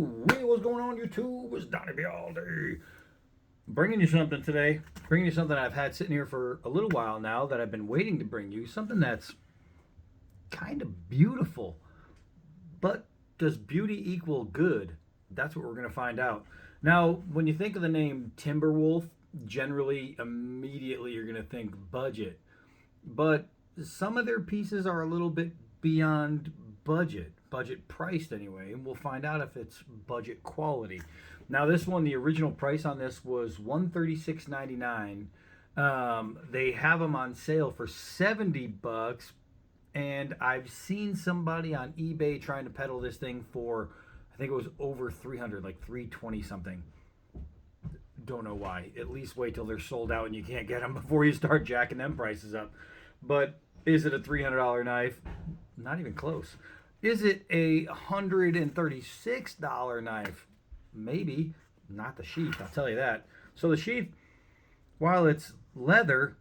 Hey, what's going on, YouTube? It's Donnie all day. Bringing you something today. Bringing you something I've had sitting here for a little while now that I've been waiting to bring you. Something that's kind of beautiful. But does beauty equal good? That's what we're going to find out. Now, when you think of the name Timberwolf, generally, immediately you're going to think budget. But some of their pieces are a little bit beyond budget priced anyway, and we'll find out if it's budget quality. Now, this one, the original price on this was $136.99. They have them on sale for $70, and I've seen somebody on eBay trying to peddle this thing for, I think it was over 300, like 320 something. Don't know why. At least wait till they're sold out and you can't get them before you start jacking them prices up. But is it a $300 knife? Not even close. Is it a $136 knife? Maybe. Not the sheath, I'll tell you that. So the sheath, while it's leather,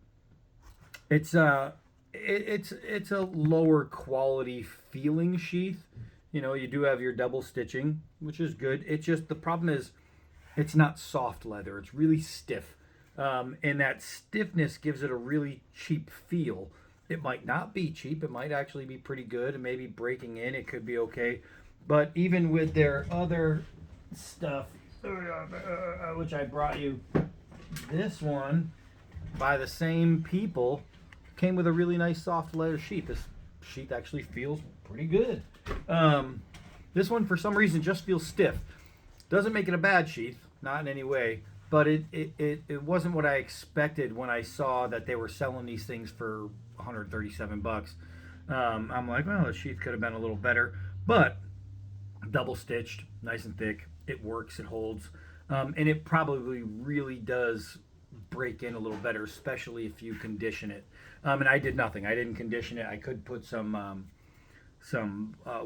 it's a lower quality feeling sheath. You know, you do have your double stitching, which is good. It's just the problem is it's not soft leather. It's really stiff. And that stiffness gives it a really cheap feel. It might not be cheap. It might actually be pretty good. And maybe breaking in, it could be okay. But even with their other stuff, which I brought you, this one by the same people came with a really nice soft leather sheath. This sheath actually feels pretty good. This one, for some reason, just feels stiff. Doesn't make it a bad sheath, not in any way. But it wasn't what I expected when I saw that they were selling these things for $137. I'm like, well, the sheath could have been a little better, but double stitched, nice and thick. It works, it holds, and it probably really does break in a little better, especially if you condition it. And I did nothing. I didn't condition it. I could put some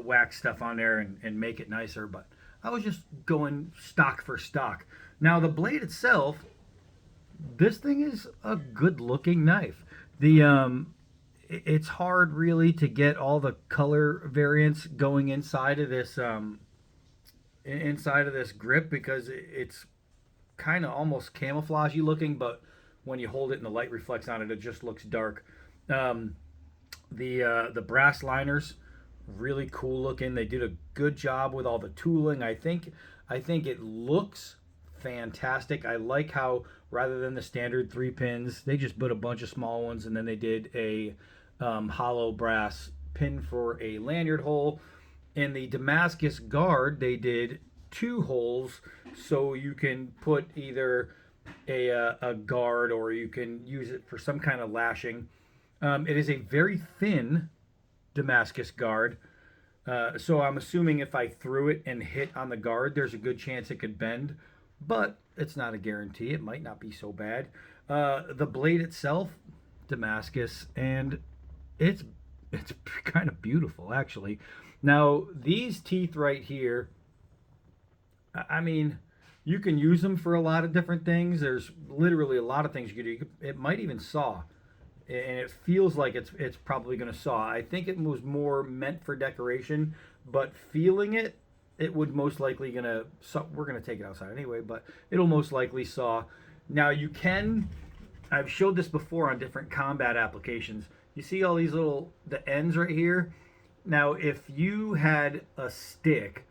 wax stuff on there and make it nicer, but I was just going stock for stock. Now, the blade itself, this thing is a good-looking knife. It's hard, really, to get all the color variants going inside of this grip because it's kind of almost camouflagey looking, but when you hold it and the light reflects on it, it just looks dark. The brass liners, really cool looking. They did a good job with all the tooling. I think it looks fantastic. I like how rather than the standard 3 pins, they just put a bunch of small ones, and then they did a hollow brass pin for a lanyard hole. In the Damascus guard, they did 2 holes, so you can put either a guard or you can use it for some kind of lashing. It is a very thin Damascus guard. So I'm assuming if I threw it and hit on the guard, there's a good chance it could bend, but it's not a guarantee. It might not be so bad. The blade itself, Damascus, and it's kind of beautiful, actually. Now, these teeth right here, I mean, you can use them for a lot of different things. There's literally a lot of things you can do. It might even saw, and it feels like it's probably going to saw. I think it was more meant for decoration, but feeling it, it would most likely gonna. We're gonna take it outside anyway, but it'll most likely saw. Now you can. I've showed this before on different combat applications. You see all these the ends right here. Now, if you had a stick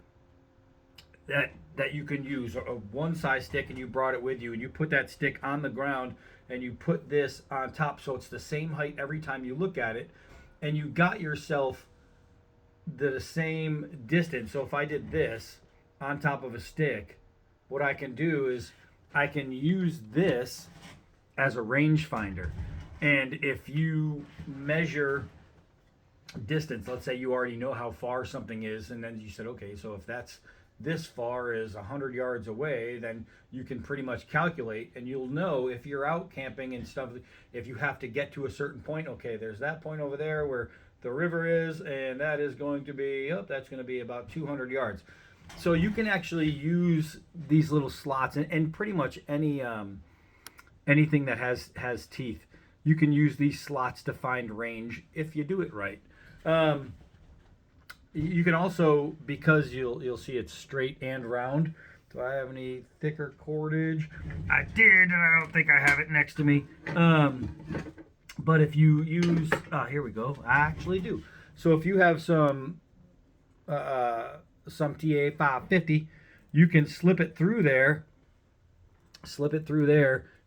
that you can use, a one size stick, and you brought it with you, and you put that stick on the ground, and you put this on top, so it's the same height every time you look at it, and you got yourself the same distance. So if I did this on top of a stick, what I can do is I can use this as a rangefinder. And if you measure distance, let's say you already know how far something is, and then you said, okay, so if that's this far is 100 yards away, then you can pretty much calculate, and you'll know if you're out camping and stuff, if you have to get to a certain point, okay, there's that point over there where the river is, and that is going to be, that's going to be about 200 yards. So you can actually use these little slots, and pretty much anything that has teeth, you can use these slots to find range if you do it right. you can also, because you'll see it's straight and round. Do I have any thicker cordage? I did, and I don't think I have it next to me. But if you use, here we go. I actually do. So if you have some TA 550, you can slip it through there.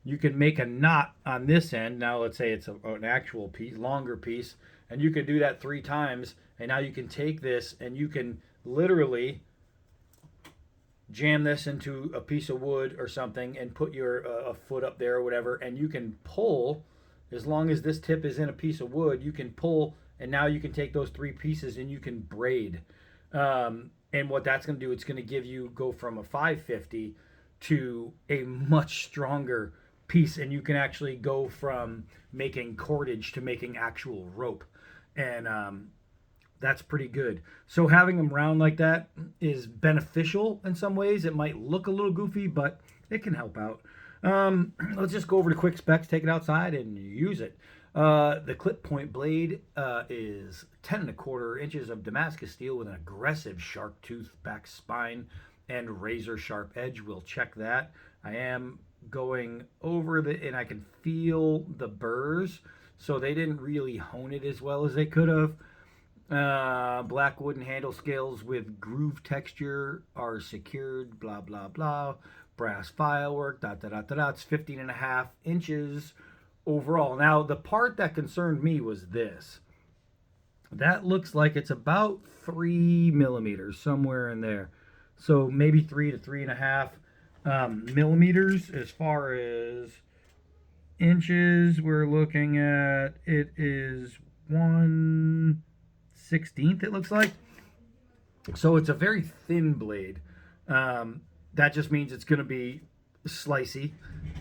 You can make a knot on this end. Now let's say it's an actual piece, longer piece, and you can do that 3 times. And now you can take this and you can literally jam this into a piece of wood or something and put your a foot up there or whatever, and you can pull. As long as this tip is in a piece of wood, you can pull, and now you can take those 3 pieces and you can braid. And what that's going to do, it's going to give you, go from a 550 to a much stronger piece, and you can actually go from making cordage to making actual rope. And that's pretty good. So having them round like that is beneficial in some ways. It might look a little goofy, but it can help out. Let's just go over the quick specs, take it outside, and use it. The clip point blade is 10¼ inches of Damascus steel with an aggressive shark tooth back spine and razor sharp edge. We'll check that. I am going over and I can feel the burrs, so they didn't really hone it as well as they could have. Black wooden handle scales with groove texture are secured, blah, blah, blah. Brass filework, It's 15.5 inches overall. Now, the part that concerned me was this. That looks like it's about 3 millimeters, somewhere in there. So maybe 3 to 3.5 millimeters. As far as inches, we're looking at, it is 1/16, it looks like. So it's a very thin blade. That just means it's going to be slicey,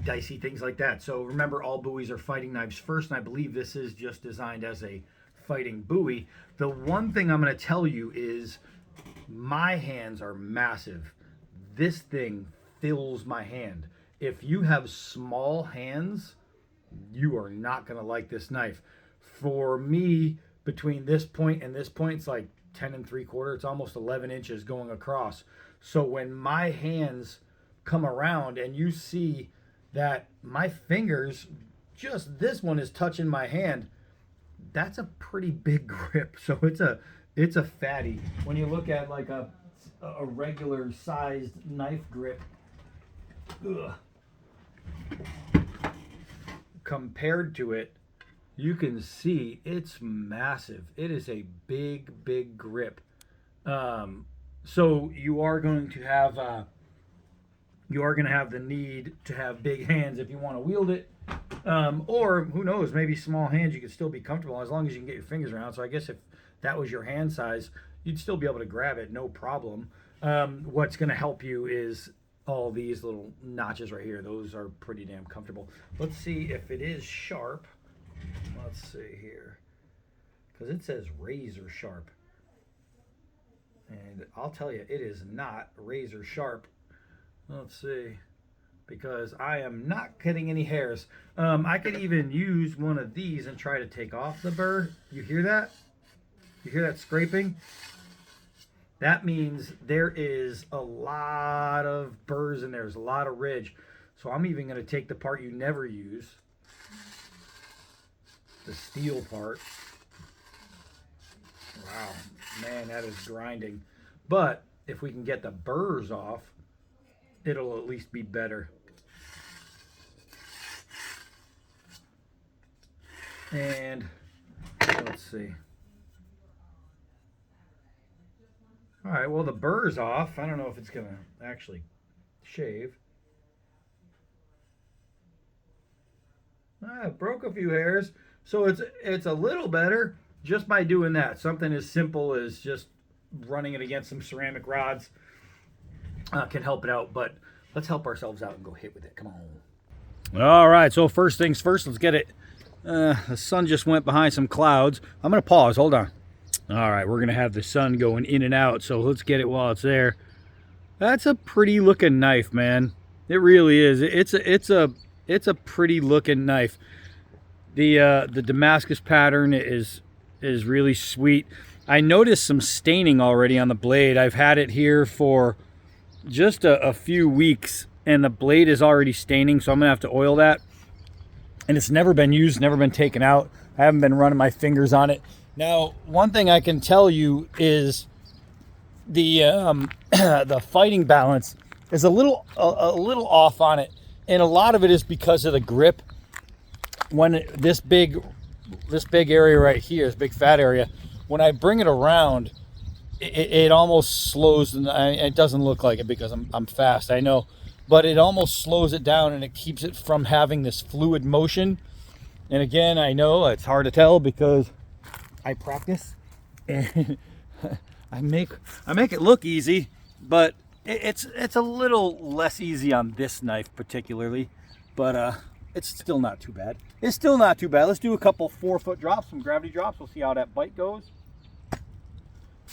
dicey, things like that. So remember, all buoys are fighting knives first, and I believe this is just designed as a fighting buoy. The one thing I'm going to tell you is my hands are massive. This thing fills my hand. If you have small hands, you are not going to like this knife. For me, between this point and this point, it's like 10 3/4. It's almost 11 inches going across. So when my hands come around and you see that my fingers, just this one is touching my hand, that's a pretty big grip. So it's a fatty. When you look at like a regular sized knife grip, compared to it, you can see it's massive. It is a big grip. So you are going to have the need to have big hands if you want to wield it, or who knows, maybe small hands you could still be comfortable as long as you can get your fingers around. So I guess if that was your hand size, you'd still be able to grab it, no problem. What's going to help you is all these little notches right here. Those are pretty damn comfortable. Let's see if it is sharp. Let's see here, because it says razor sharp. And I'll tell you, it is not razor sharp. Let's see, because I am not cutting any hairs. I could even use one of these and try to take off the burr. You hear that? You hear that scraping? That means there is a lot of burrs in there. There's a lot of ridge. So I'm even going to take the part you never use, the steel part. Wow, man, that is grinding. But if we can get the burrs off, it'll at least be better. And let's see. All right, well, the burr's off. I don't know if it's going to actually shave. I broke a few hairs. So it's a little better just by doing that. Something as simple as just running it against some ceramic rods can help it out. But let's help ourselves out and go hit with it. Come on. All right, so first things first, let's get it. The sun just went behind some clouds. I'm going to pause. Hold on. All right, we're going to have the sun going in and out, so let's get it while it's there. That's a pretty looking knife, man. It really is. It's a pretty looking knife. The Damascus pattern is really sweet. I noticed some staining already on the blade. I've had it here for just a few weeks, and the blade is already staining, so I'm gonna have to oil that. And it's never been used, never been taken out. I haven't been running my fingers on it. Now, one thing I can tell you is the the fighting balance is a little off on it, and a lot of it is because of the grip. When this big area right here, this big fat area, when I bring it around, it almost slows. It doesn't look like it because I'm fast, I know, but it almost slows it down, and it keeps it from having this fluid motion. And again, I know it's hard to tell because I practice and I make it look easy, but it's a little less easy on this knife particularly, but it's still not too bad. It's still not too bad. Let's do a couple 4-foot drops, some gravity drops. We'll see how that bite goes.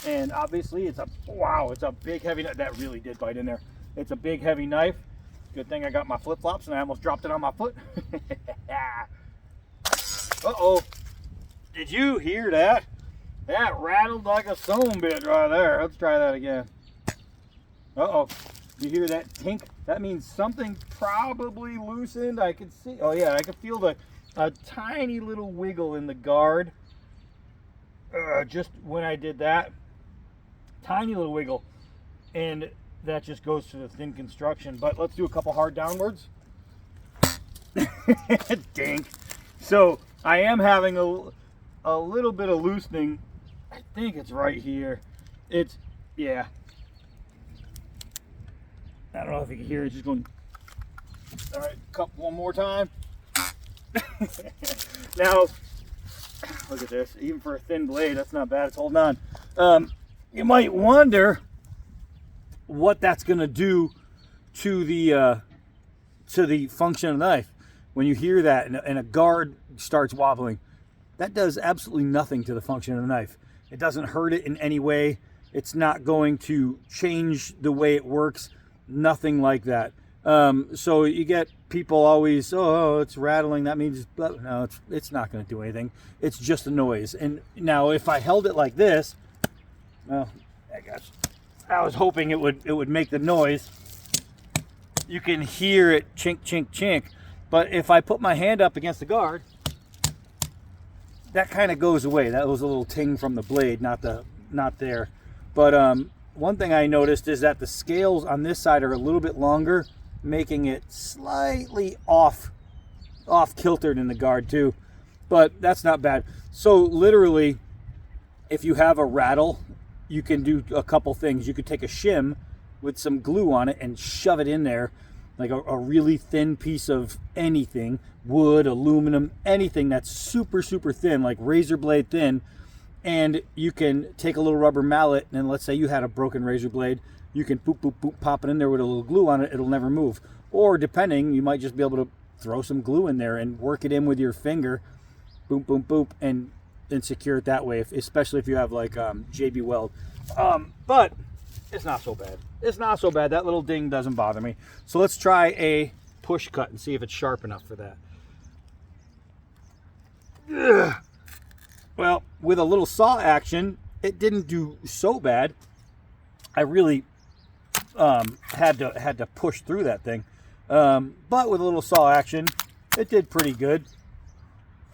And obviously it's a big heavy knife. That really did bite in there. It's a big heavy knife. Good thing I got my flip-flops and I almost dropped it on my foot. Uh-oh. Did you hear that? That rattled like a stone bit right there. Let's try that again. Uh-oh. You hear that tink? That means something probably loosened. I can see. Oh yeah, I can feel a tiny little wiggle in the guard. Just when I did that. Tiny little wiggle. And that just goes to the thin construction. But let's do a couple hard downwards. Dink. So I am having a little bit of loosening. I think it's right here. Yeah. I don't know if you can hear it. Just going. All right, cup one more time. Now, look at this. Even for a thin blade, that's not bad. It's holding on. You might wonder what that's going to do to the function of the knife. When you hear that and a guard starts wobbling, that does absolutely nothing to the function of the knife. It doesn't hurt it in any way. It's not going to change the way it works. Nothing like that. So you get people always, oh, it's rattling. That means, no, it's not going to do anything. It's just a noise. And now if I held it like this, well, I was hoping it would make the noise. You can hear it chink, chink, chink. But if I put my hand up against the guard, that kind of goes away. That was a little ting from the blade, not there. But one thing I noticed is that the scales on this side are a little bit longer, making it slightly off kiltered in the guard too. But that's not bad. So literally, if you have a rattle, you can do a couple things. You could take a shim with some glue on it and shove it in there, like a really thin piece of anything, wood, aluminum, anything that's super, super thin, like razor blade thin. And you can take a little rubber mallet, and let's say you had a broken razor blade, you can boop, boop, boop, pop it in there with a little glue on it, it'll never move. Or depending, you might just be able to throw some glue in there and work it in with your finger, boop, boop, boop, and secure it that way, especially if you have like JB Weld. But it's not so bad. It's not so bad. That little ding doesn't bother me. So let's try a push cut and see if it's sharp enough for that. Ugh. Well, with a little saw action, it didn't do so bad. I really had to push through that thing. But with a little saw action, it did pretty good.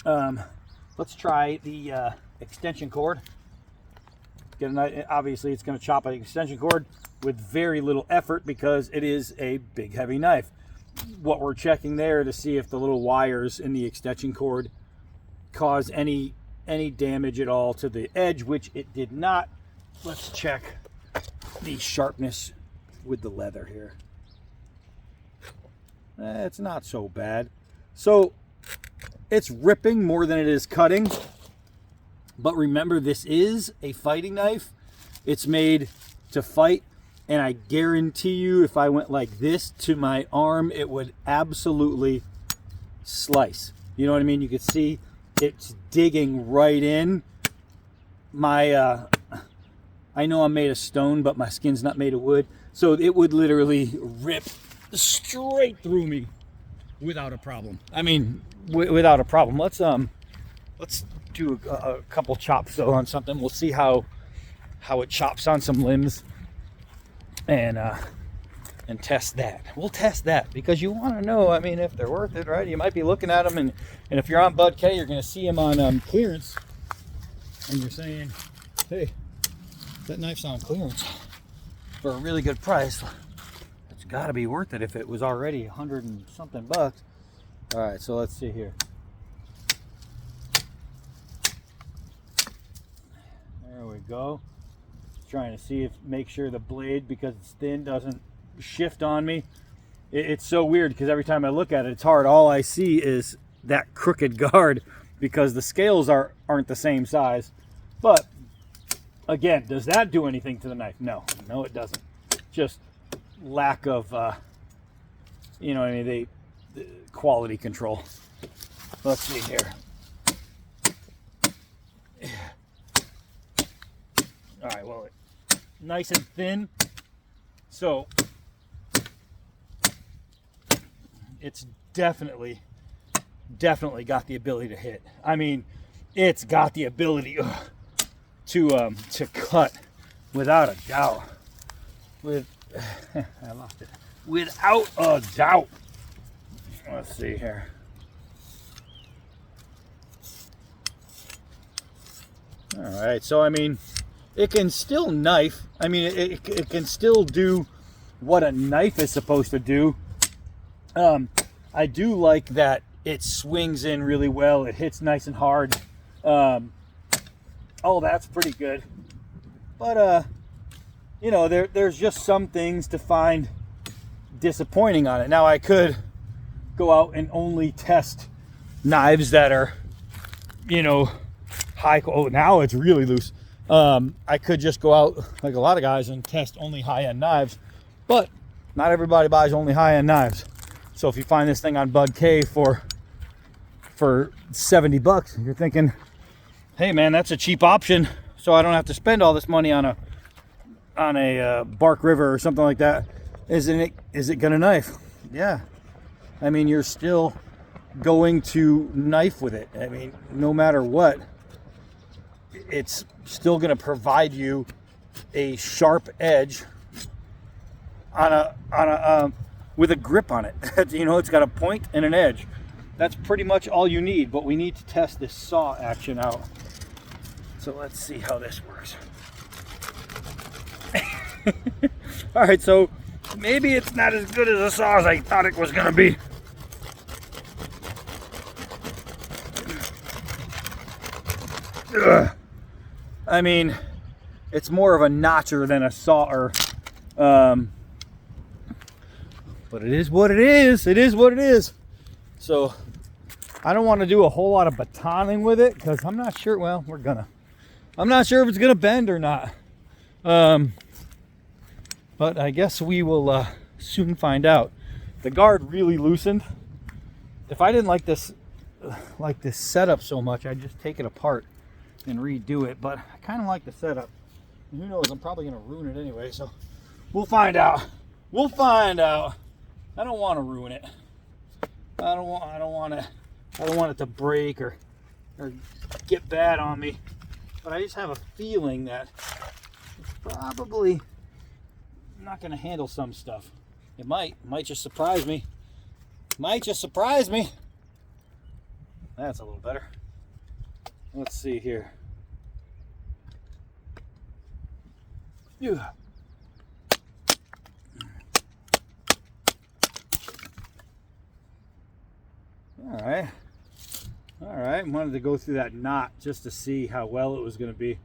Let's try the extension cord. Obviously, it's going to chop an extension cord with very little effort because it is a big, heavy knife. What we're checking there to see if the little wires in the extension cord cause any damage at all to the edge, which it did not. Let's check the sharpness with the leather here. It's not so bad. So it's ripping more than it is cutting. But remember, this is a fighting knife. It's made to fight. And I guarantee you, if I went like this to my arm, it would absolutely slice. You know what I mean? You could see it's digging right in. I know I'm made of stone, but my skin's not made of wood. So it would literally rip straight through me without a problem. I mean, without a problem. Let's let's do a couple chops though on something. We'll see how it chops on some limbs, and test that. We'll test that because you want to know, I mean, if they're worth it, right? You might be looking at them, and if you're on Bud K, you're going to see them on clearance, and you're saying, hey, that knife's on clearance for a really good price. It's got to be worth it if it was already 100 and something bucks. All right, so let's see here. There we go. Trying to see if, make sure the blade, because it's thin, doesn't shift on me. It's so weird because every time I look at it, it's hard. All I see is that crooked guard because the scales aren't the same size. But again, does that do anything to the knife? No, it doesn't. Just lack of, you know what I mean, the quality control. Let's see here. All right, well, nice and thin, so it's definitely got the ability to hit. I mean, it's got the ability to cut without a doubt. I lost it. Without a doubt. Let's see here. All right, so I mean, it can still knife. I mean, it can still do what a knife is supposed to do. I do like that it swings in really well. It hits nice and hard. Oh, that's pretty good. But, you know, there's just some things to find disappointing on it. Now, I could go out and only test knives that are, you know, high. Oh, now it's really loose. I could just go out like a lot of guys and test only high-end knives, but not everybody buys only high-end knives. So if you find this thing on Bud K for 70 bucks, you're thinking, hey man, that's a cheap option, so I don't have to spend all this money on a Bark River or something like that. Is it gonna knife? Yeah. I mean, you're still going to knife with it. I mean, no matter what, it's still going to provide you a sharp edge with a grip on it. You know, it's got a point and an edge. That's pretty much all you need, but we need to test this saw action out. So let's see how this works. All right, so maybe it's not as good as a saw as I thought it was going to be. Ugh. I mean, it's more of a notcher than a sawer, but it is what it is. It is what it is. So I don't want to do a whole lot of batoning with it because I'm not sure. Well, I'm not sure if it's gonna bend or not. But I guess we will soon find out. The guard really loosened. If I didn't like this setup so much, I'd just take it apart and redo it, but I kind of like the setup. And who knows, I'm probably going to ruin it anyway, so we'll find out. We'll find out. I don't want to ruin it. I don't want it to break or get bad on me. But I just have a feeling that it's probably not going to handle some stuff. It might just surprise me. Might just surprise me. That's a little better. Let's see here. Yeah. All right. I wanted to go through that knot just to see how well it was going to be.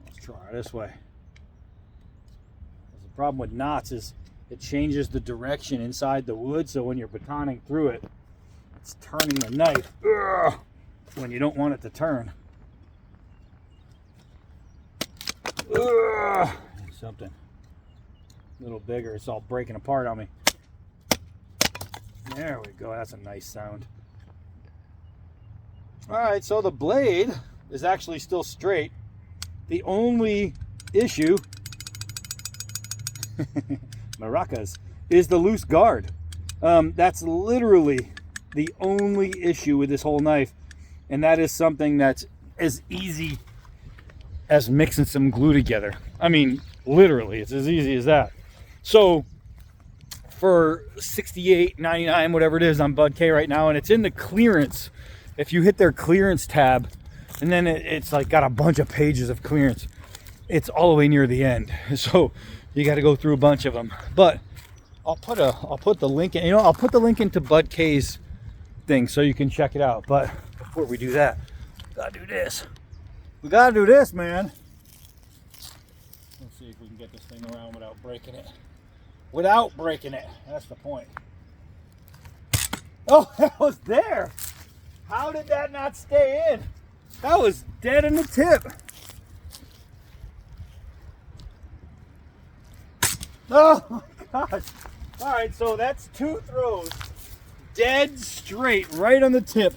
Let's try it this way. The problem with knots is it changes the direction inside the wood, so when you're batoning through it, it's turning the knife when you don't want it to turn. Something a little bigger, it's all breaking apart on me. There we go, that's a nice sound. All right, so the blade is actually still straight. The only issue maracas is the loose guard. That's literally the only issue with this whole knife, and that is something that's as easy as mixing some glue together. I mean, literally, it's as easy as that. So for $68.99, whatever it is on Bud K right now, and it's in the clearance. If you hit their clearance tab, and then it's like got a bunch of pages of clearance, it's all the way near the end. So you got to go through a bunch of them. But I'll put the link in. I'll put the link into Bud K's thing so you can check it out. But before we do that, gotta do this. We gotta do this, man. Let's see if we can get this thing around without breaking it. Without breaking it. That's the point. Oh, that was there. How did that not stay in? That was dead in the tip. Oh my gosh. All right, so that's 2 throws. Dead straight, right on the tip.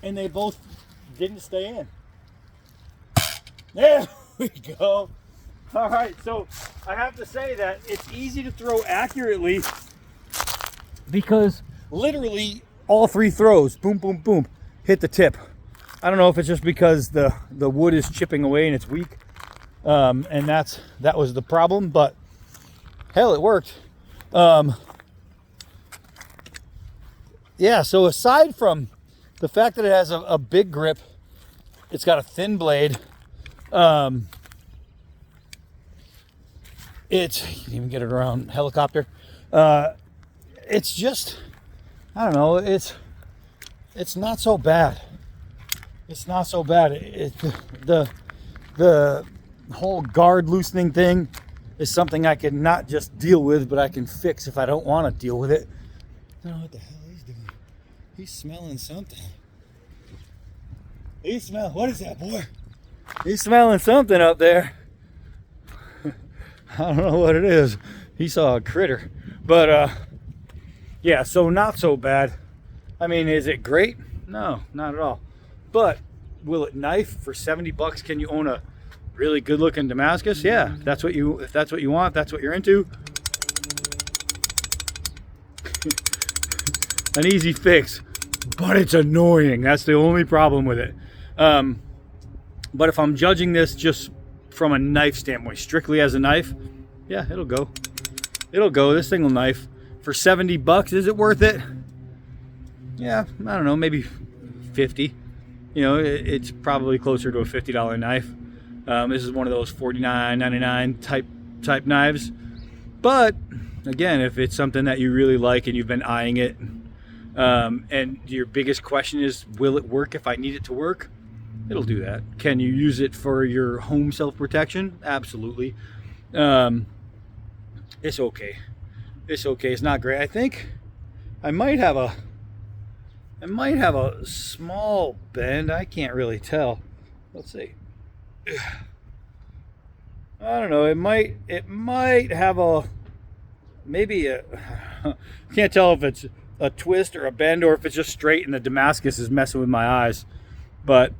And they both didn't stay in. There we go. All right, so I have to say that it's easy to throw accurately because literally all 3 throws, boom, boom, boom, hit the tip. I don't know if it's just because the wood is chipping away and it's weak, and that was the problem, but hell, it worked. Yeah, so aside from the fact that it has a big grip, it's got a thin blade. You can even get it around helicopter. It's just, I don't know, it's not so bad. It's not so bad. The whole guard loosening thing is something I can not just deal with, but I can fix if I don't want to deal with it. I don't know what the hell he's doing. He's smelling something. What is that, boy? He's smelling something up there. I don't know what it is. He saw a critter. But, yeah, so not so bad. I mean, is it great? No, not at all. But will it knife for $70? Can you own a really good-looking Damascus? Yeah, if that's what you want, that's what you're into. An easy fix, but it's annoying. That's the only problem with it. But if I'm judging this just from a knife standpoint, strictly as a knife, yeah, it'll go. It'll go. This thing will knife. For $70, is it worth it? Yeah, I don't know, maybe 50. It's probably closer to a $50 knife. This is one of those $49.99 type knives. But again, if it's something that you really like and you've been eyeing it, and your biggest question is, will it work if I need it to work? It'll do that. Can you use it for your home self-protection? Absolutely. It's okay. It's okay. It's not great. I think I might have a small bend. I can't really tell. Let's see. I don't know. It might have can't tell if it's a twist or a bend or if it's just straight and the Damascus is messing with my eyes. But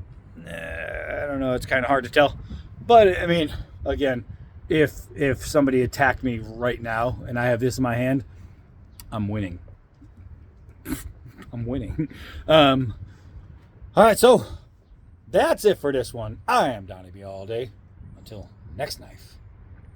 I don't know. It's kind of hard to tell. But I mean, again, if somebody attacked me right now and I have this in my hand, I'm winning. I'm winning. All right, so that's it for this one. I am Donnie B all day. Until next knife.